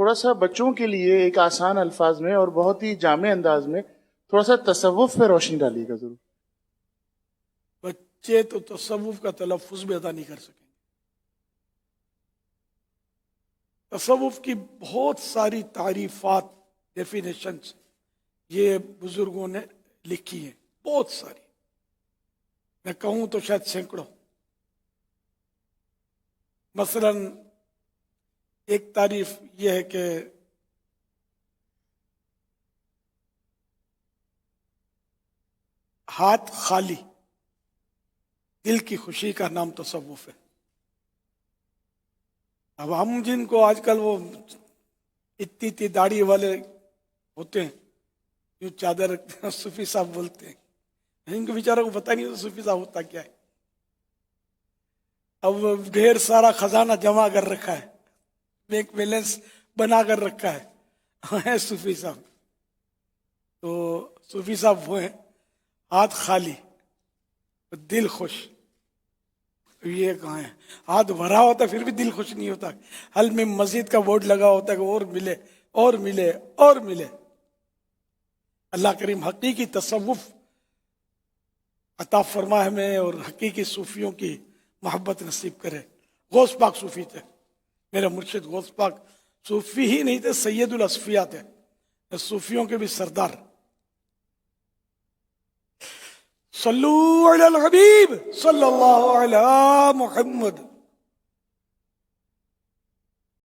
تھوڑا سا بچوں کے لیے ایک آسان الفاظ میں اور بہت ہی جامع انداز میں تھوڑا سا تصوف پہ روشنی ڈالیے گا ضرور. بچے تو تصوف کا تلفظ بھی ادا نہیں کر سکیں. تصوف کی بہت ساری تعریفات، ڈیفینیشنز یہ بزرگوں نے لکھی ہیں، بہت ساری. میں کہوں تو شاید سینکڑوں. مثلا ایک تعریف یہ ہے کہ ہاتھ خالی، دل کی خوشی کا نام تصوف ہے. اب ہم جن کو آج کل وہ اتنی داڑھی والے ہوتے ہیں، جو چادر رکھتے ہیں، صوفی صاحب بولتے ہیں. ان کو بیچاروں کو پتہ نہیں ہوتا صوفی صاحب ہوتا کیا ہے. اب ڈھیر سارا خزانہ جمع کر رکھا ہے، بینک بیلنس بنا کر رکھا ہے صوفی صاحب. تو صوفی صاحب وہ ہیں ہاتھ خالی دل خوش. یہ کہاں ہے؟ ہاتھ بھرا ہوتا ہے پھر بھی دل خوش نہیں ہوتا. حل میں مزید کا بورڈ لگا ہوتا ہے کہ اور ملے اور ملے اور ملے. اللہ کریم حقیقی تصوف عطا فرما ہمیں اور حقیقی صوفیوں کی محبت نصیب کرے. غوث پاک صوفی تھے، میرے مرشد غوث پاک صوفی ہی نہیں تھے، سید الاصفیاء تھے، صوفیوں کے بھی سردار. صلو علی الحبیب صلی اللہ علی محمد.